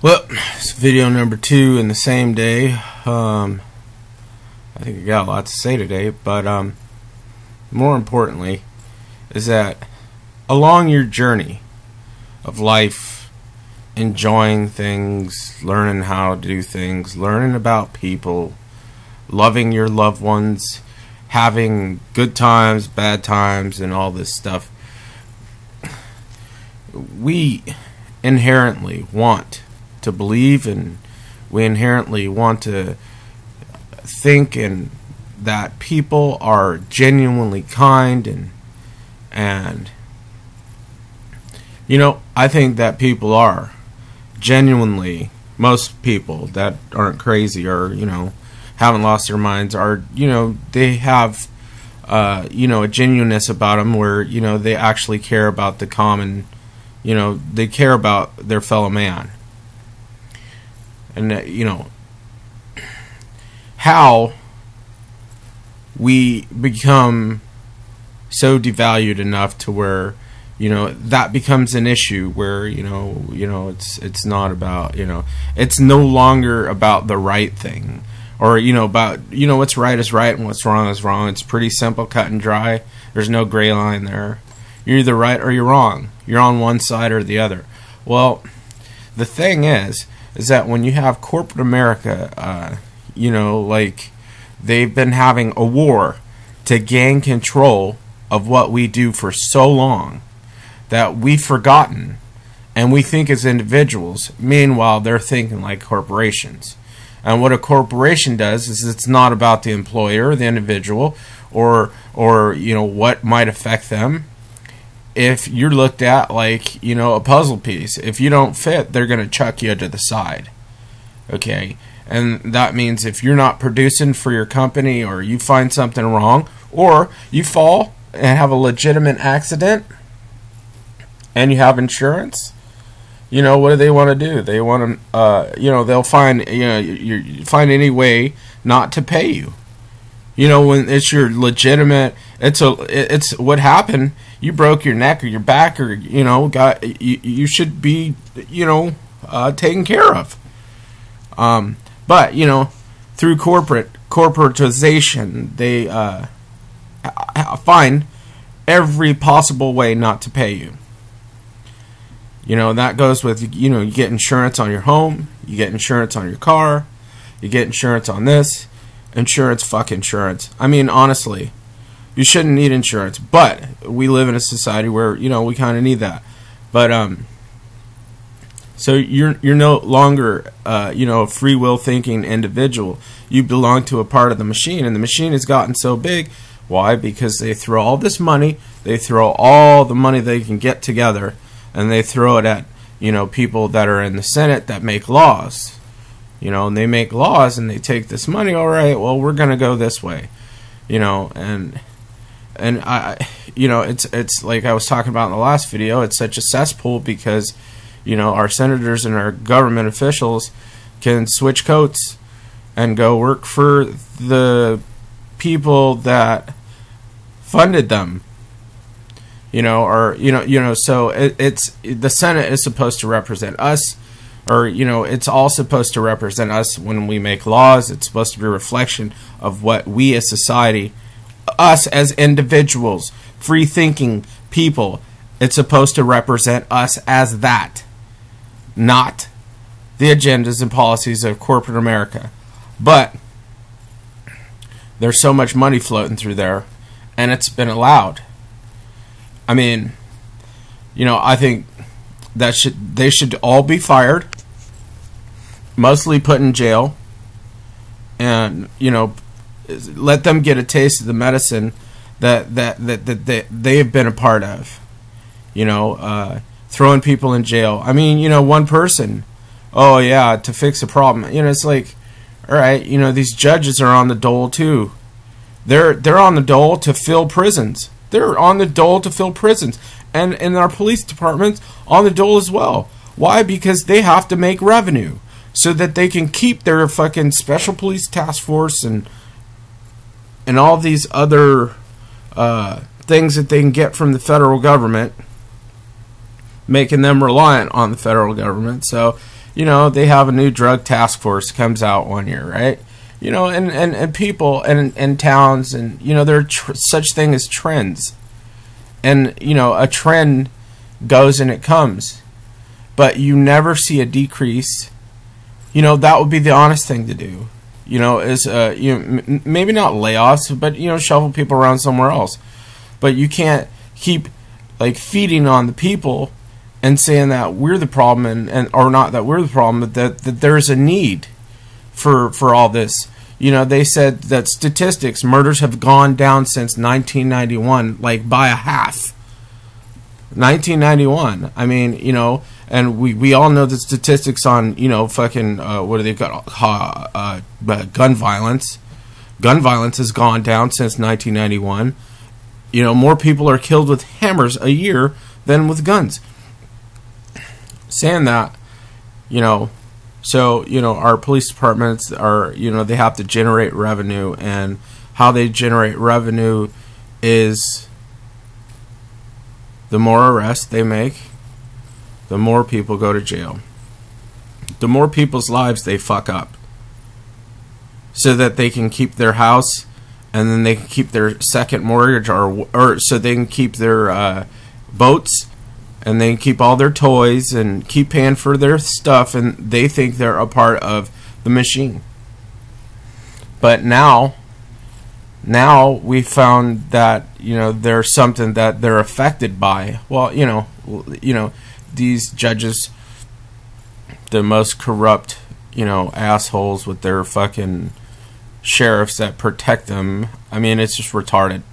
Well, it's video number 2 in the same day. I think I got a lot to say today, but more importantly is that along your journey of life, enjoying things, learning how to do things, learning about people, loving your loved ones, having good times, bad times, and all this stuff, we inherently want to believe, and we inherently want to think and that people are genuinely kind, and you know, I think that people are genuinely, most people that aren't crazy or, you know, haven't lost their minds are, you know, they have you know, a genuineness about them where, you know, they actually care about the common, you know, they care about their fellow man. And you know, how we become so devalued enough to where, you know, that becomes an issue where, you know, it's not about, you know, it's no longer about the right thing, or, you know, about, you know, what's right is right and what's wrong is wrong. It's pretty simple, cut and dry. There's no gray line there. You're either right or you're wrong. You're on one side or the other. Well, the thing is that when you have corporate America, you know, like, they've been having a war to gain control of what we do for so long that we've forgotten, and we think as individuals. Meanwhile, they're thinking like corporations. And what a corporation does is it's not about the employer or the individual or you know, what might affect them. If you're looked at like, you know, a puzzle piece, if you don't fit, they're going to chuck you to the side. Okay? And that means if you're not producing for your company, or you find something wrong, or you fall and have a legitimate accident and you have insurance, you know, what do they want to do? They want to, you know, they'll find, you know, you find any way not to pay you. You know, when it's your legitimate, it's what happened. You broke your neck or your back, or, you know, you should be, you know, taken care of. But, you know, through corporatization, they find every possible way not to pay you. You know, that goes with, you know, you get insurance on your home, you get insurance on your car, you get insurance on this. Insurance, fuck insurance. I mean, honestly, you shouldn't need insurance, but we live in a society where, you know, we kind of need that. But so you're no longer you know, a free will thinking individual. You belong to a part of the machine, and the machine has gotten so big. Why? Because they throw all this money, they throw all the money they can get together, and they throw it at, you know, people that are in the Senate that make laws. You know, and they make laws and they take this money. All right, well, we're gonna go this way, you know, and I, you know, it's like I was talking about in the last video. It's such a cesspool because, you know, our senators and our government officials can switch coats and go work for the people that funded them. You know, or you know, so it's the Senate is supposed to represent us. Or, you know, it's all supposed to represent us when we make laws. It's supposed to be a reflection of what we as society, us as individuals, free-thinking people, it's supposed to represent us as that, not the agendas and policies of corporate America. But there's so much money floating through there, and it's been allowed. I mean, you know, I think that they should all be fired, mostly put in jail, and, you know, let them get a taste of the medicine that they've been a part of. You know, throwing people in jail. I mean, you know, one person, oh yeah, to fix a problem. You know, it's like, all right, you know, these judges are on the dole too. They're on the dole to fill prisons. They're on the dole to fill prisons. And our police departments on the dole as well. Why? Because they have to make revenue so that they can keep their fucking special police task force and all these other things that they can get from the federal government, making them reliant on the federal government. So, they have a new drug task force comes out one year, right? And people and towns, and there are such thing as trends, and a trend goes and it comes, but you never see a decrease. That would be the honest thing to do. Is maybe not layoffs, but shovel people around somewhere else. But you can't keep feeding on the people and saying that we're the problem, and or not that we're the problem, but that there's a need for all this. They said that statistics, murders have gone down since 1991, by a half. 1991. I mean, and we all know the statistics on, fucking, what do they got? Gun violence. Gun violence has gone down since 1991. More people are killed with hammers a year than with guns. Saying that, so, our police departments are, they have to generate revenue, and how they generate revenue is the more arrests they make, the more people go to jail. The more people's lives they fuck up, so that they can keep their house, and then they can keep their second mortgage, or so they can keep their boats, and they can keep all their toys and keep paying for their stuff, and they think they're a part of the machine. But now we found that there's something that they're affected by. Well, these judges, the most corrupt, assholes with their fucking sheriffs that protect them. I mean, it's just retarded.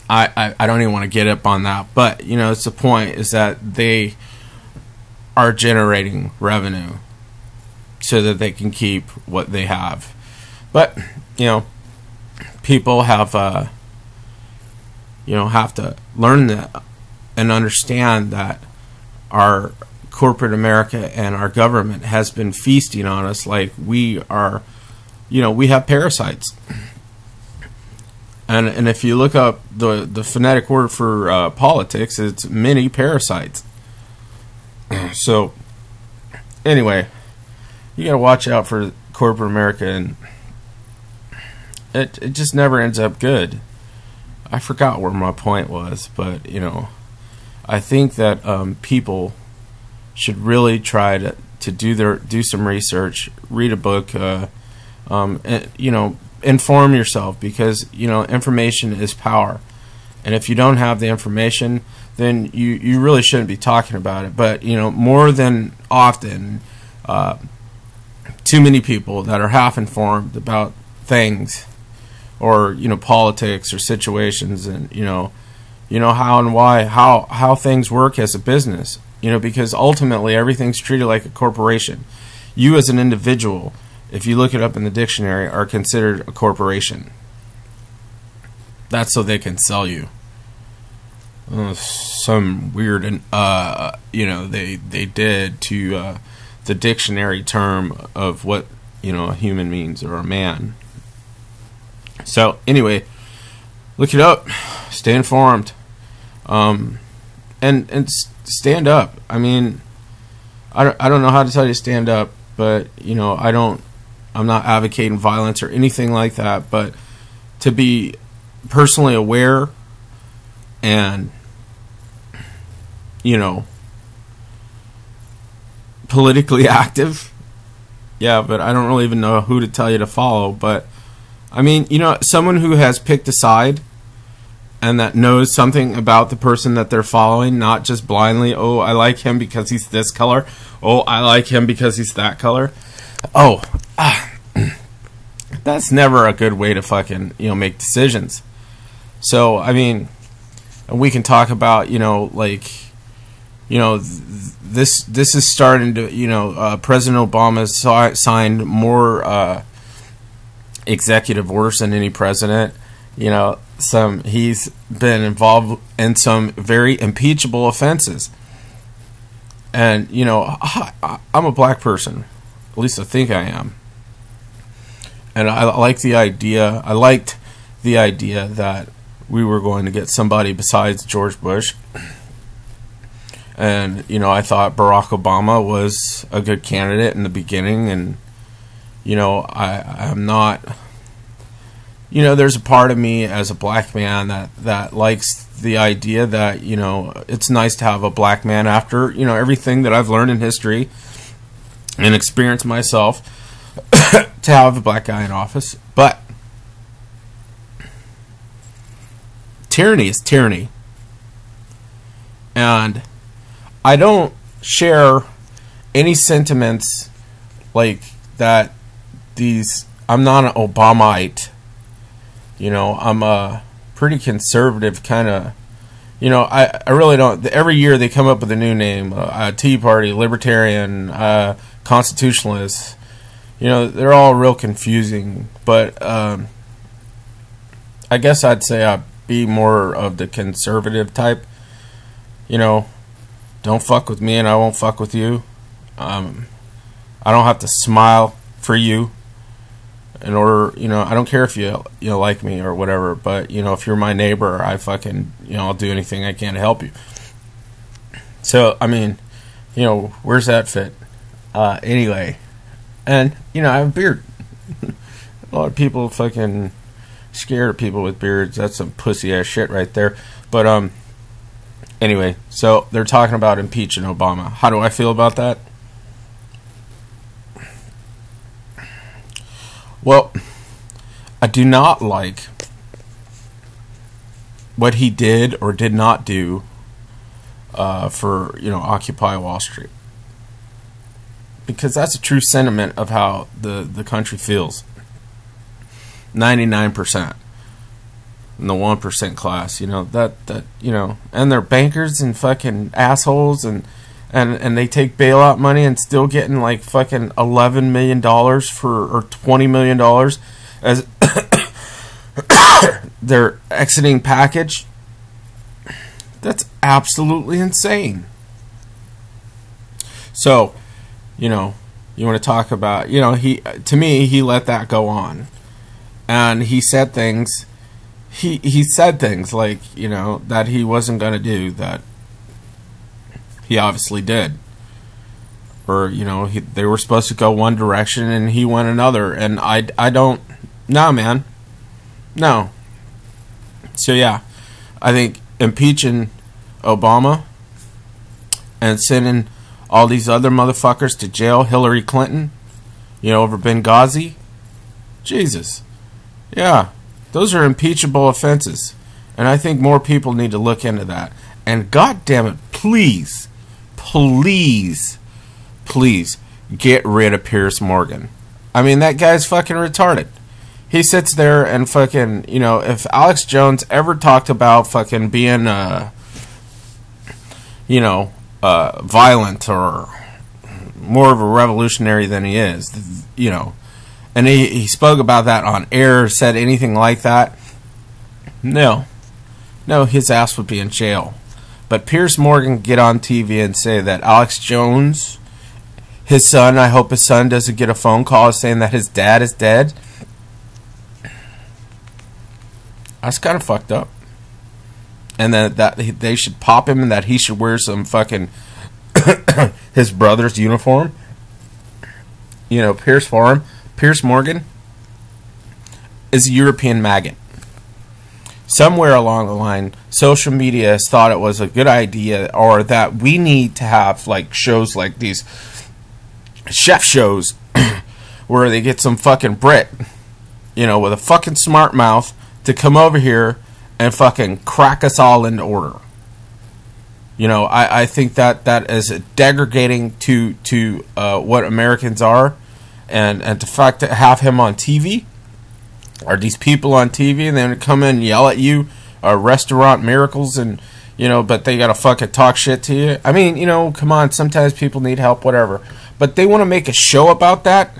I don't even want to get up on that, but it's the point is that they are generating revenue so that they can keep what they have. But people have to learn that and understand that our corporate America and our government has been feasting on us like we are, we have parasites. And if you look up the phonetic word for politics, it's many parasites. So, anyway, you gotta watch out for corporate America, and it just never ends up good. I forgot where my point was, but I think that people should really try to do some research, read a book, and, inform yourself, because information is power, and if you don't have the information, then you really shouldn't be talking about it. But more than often, too many people that are half informed about things, or politics or situations, and how and why how things work as a business, because ultimately everything's treated like a corporation. You as an individual, if you look it up in the dictionary, are considered a corporation. That's so they can sell you some weird, they did to the dictionary term of what a human means, or a man. So anyway, look it up, stay informed, and stand up. I mean, I don't know how to tell you to stand up, but I'm not advocating violence or anything like that, but to be personally aware and, politically active. Yeah, but I don't really even know who to tell you to follow. But, I mean, someone who has picked a side and that knows something about the person that they're following, not just blindly, oh, I like him because he's this color. Oh, I like him because he's that color. That's never a good way to fucking make decisions. So I mean, we can talk about this is starting to President Obama signed more executive orders than any president. He's been involved in some very impeachable offenses, and I'm a black person. At least I think I am. And I liked the idea that we were going to get somebody besides George Bush. And, you know, I thought Barack Obama was a good candidate in the beginning. And, you know, I'm not, you know, there's a part of me as a black man that likes the idea that, you know, it's nice to have a black man after, you know, everything that I've learned in history and experienced myself to have a black guy in office. But tyranny is tyranny. And I don't share any sentiments like that. I'm not an Obamaite. You know, I'm a pretty conservative kind of, you know, I really don't. Every year they come up with a new name, Tea Party, Libertarian, Constitutionalist. You know, they're all real confusing. But I guess I'd say I'd be more of the conservative type. You know, don't fuck with me and I won't fuck with you. I don't have to smile for you in order, you know, I don't care if you like me or whatever, but, you know, if you're my neighbor, I fucking, you know, I'll do anything I can to help you. So, I mean, you know, where's that fit? Anyway, and, you know, I have a beard. A lot of people fucking scared of people with beards. That's some pussy ass shit right there. But, anyway, so they're talking about impeaching Obama. How do I feel about that? Well, I do not like what he did or did not do for, you know, Occupy Wall Street. Because that's a true sentiment of how the country feels. 99%. In the 1% class, you know, that you know, and they're bankers and fucking assholes, and they take bailout money and still getting like fucking $11 million or $20 million as their exiting package. That's absolutely insane. So, you know, you want to talk about, you know, to me, he let that go on. And he said things, he said things like, you know, that he wasn't going to do, that he obviously did. Or, you know, they were supposed to go one direction and he went another. And I don't, no, man. No. So, yeah, I think impeaching Obama and sending all these other motherfuckers to jail, Hillary Clinton, you know, over Benghazi, Jesus. Yeah, those are impeachable offenses. And I think more people need to look into that. And God damn it, please, please, please get rid of Pearce Morgan. I mean, that guy's fucking retarded. He sits there and fucking, you know, if Alex Jones ever talked about fucking being, you know, violent or more of a revolutionary than he is, you know, and he spoke about that on air, said anything like that, no, his ass would be in jail. But Pearce Morgan get on TV and say that Alex Jones, his son, I hope his son doesn't get a phone call saying that his dad is dead. That's kind of fucked up. And then that they should pop him and that he should wear some fucking his brother's uniform. You know, Pearce Morgan is a European maggot. Somewhere along the line, social media has thought it was a good idea, or that we need to have like shows like these chef shows where they get some fucking Brit, you know, with a fucking smart mouth to come over here and fucking crack us all into order. You know, I think that is degrading to what Americans are, and the fact to have him on TV, or these people on TV, and then come in and yell at you, restaurant miracles, and, you know, but they gotta fucking talk shit to you. I mean, you know, come on, sometimes people need help, whatever, but they want to make a show about that.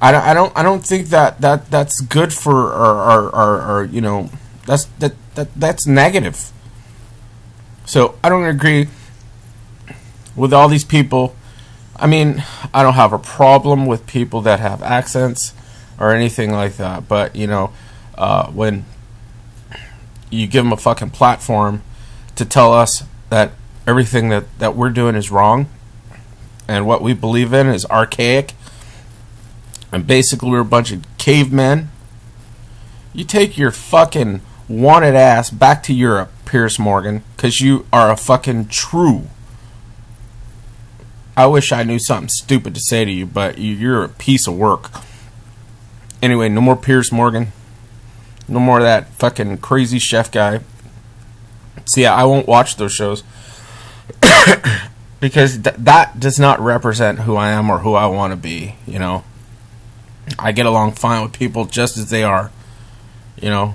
I don't think that's good for our you know, that's negative. So I don't agree with all these people. I mean, I don't have a problem with people that have accents or anything like that, but you know, when you give them a fucking platform to tell us that everything that we're doing is wrong, and what we believe in is archaic, and basically we're a bunch of cavemen, you take your fucking wanted ass back to Europe, Pearce Morgan, because you are a fucking true. I wish I knew something stupid to say to you, but you're a piece of work. Anyway, no more Pearce Morgan. No more of that fucking crazy chef guy. See, I won't watch those shows. Because that does not represent who I am or who I want to be, you know. I get along fine with people just as they are. You know,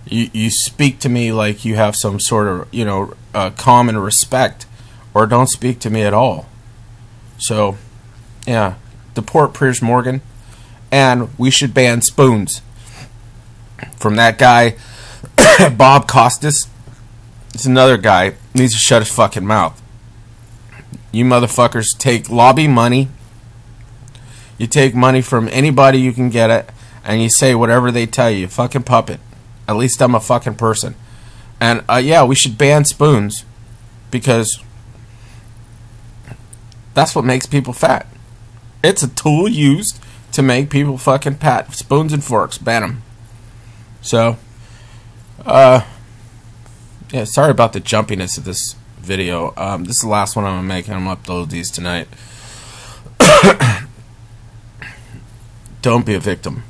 you speak to me like you have some sort of, you know, common respect, or don't speak to me at all. So, yeah, deport Pearce Morgan, and we should ban spoons. From that guy, Bob Costas, it's another guy, needs to shut his fucking mouth. You motherfuckers take lobby money, you take money from anybody you can get it, and you say whatever they tell you. Fucking puppet. At least I'm a fucking person. And yeah, we should ban spoons, because that's what makes people fat. It's a tool used to make people fucking fat. Spoons and forks, ban them. So, yeah, sorry about the jumpiness of this video. This is the last one I'm gonna make, and I'm gonna upload these tonight. Don't be a victim.